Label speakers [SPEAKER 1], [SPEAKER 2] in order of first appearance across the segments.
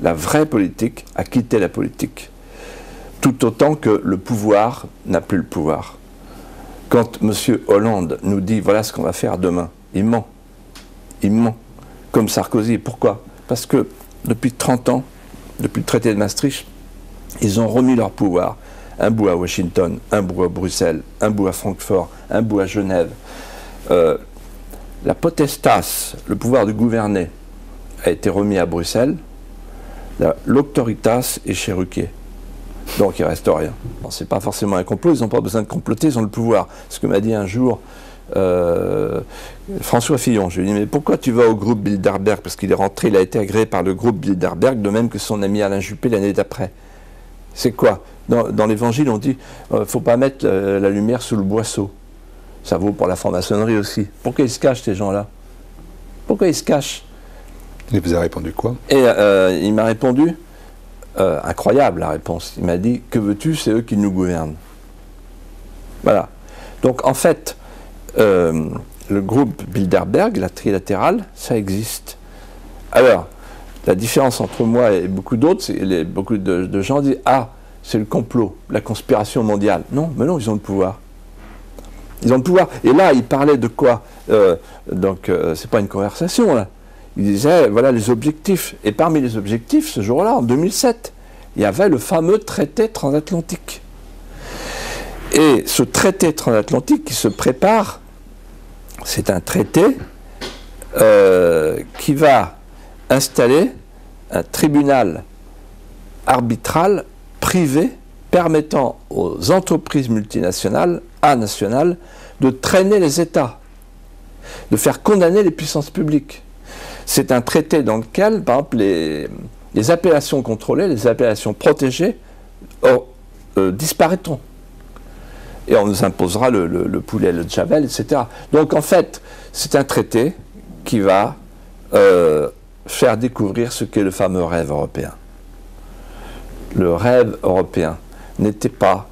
[SPEAKER 1] la vraie politique a quitté la politique. Tout autant que le pouvoir n'a plus le pouvoir. Quand M. Hollande nous dit voilà ce qu'on va faire demain, il ment. Il ment. Comme Sarkozy. Pourquoi? Parce que depuis 30 ans, depuis le traité de Maastricht, ils ont remis leur pouvoir. Un bout à Washington, un bout à Bruxelles, un bout à Francfort, un bout à Genève. La potestas, le pouvoir de gouverner, a été remis à Bruxelles. L'auctoritas est chez Ruquier. Donc il ne reste rien. Bon, ce n'est pas forcément un complot, ils n'ont pas besoin de comploter, ils ont le pouvoir. Ce que m'a dit un jour François Fillon. Je lui ai dit, mais pourquoi tu vas au groupe Bilderberg? Parce qu'il est rentré, il a été agréé par le groupe Bilderberg, de même que son ami Alain Juppé l'année d'après. C'est quoi? Dans l'Évangile, on dit, il ne faut pas mettre la lumière sous le boisseau. Ça vaut pour la franc-maçonnerie aussi. Pourquoi ils se cachent, ces gens-là? Pourquoi ils se cachent?
[SPEAKER 2] Il vous a répondu quoi?
[SPEAKER 1] Et il m'a répondu, incroyable la réponse, il m'a dit, que veux-tu, c'est eux qui nous gouvernent. Voilà. Donc en fait, le groupe Bilderberg, la trilatérale, ça existe. Alors, la différence entre moi et beaucoup d'autres, c'est beaucoup de gens disent, ah, c'est le complot, la conspiration mondiale. Non, mais non, ils ont le pouvoir. Ils ont le pouvoir. Et là, il parlait de quoi? C'est pas une conversation, là. Il disait, voilà les objectifs. Et parmi les objectifs, ce jour-là, en 2007, il y avait le fameux traité transatlantique. Et ce traité transatlantique qui se prépare, c'est un traité qui va installer un tribunal arbitral privé permettant aux entreprises multinationales, nationales, de traîner les États, de faire condamner les puissances publiques. C'est un traité dans lequel, par exemple, les appellations contrôlées, les appellations protégées disparaîtront. Et on nous imposera le poulet, le javel, etc. Donc en fait, c'est un traité qui va faire découvrir ce qu'est le fameux rêve européen. Le rêve européen n'était pas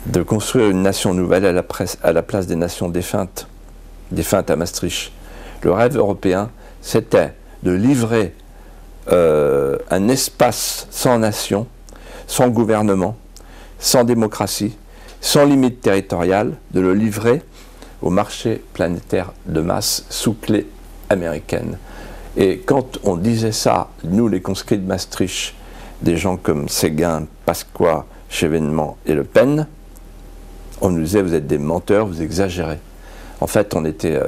[SPEAKER 1] de construire une nation nouvelle à la place des nations défuntes à Maastricht. Le rêve européen, c'était de livrer un espace sans nation, sans gouvernement, sans démocratie, sans limite territoriale, de le livrer au marché planétaire de masse sous clé américaine. Et quand on disait ça, nous les conscrits de Maastricht, des gens comme Séguin, Pasqua, Chevènement et Le Pen, on nous disait vous êtes des menteurs, vous exagérez. En fait, on était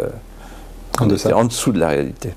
[SPEAKER 1] en dessous de la réalité.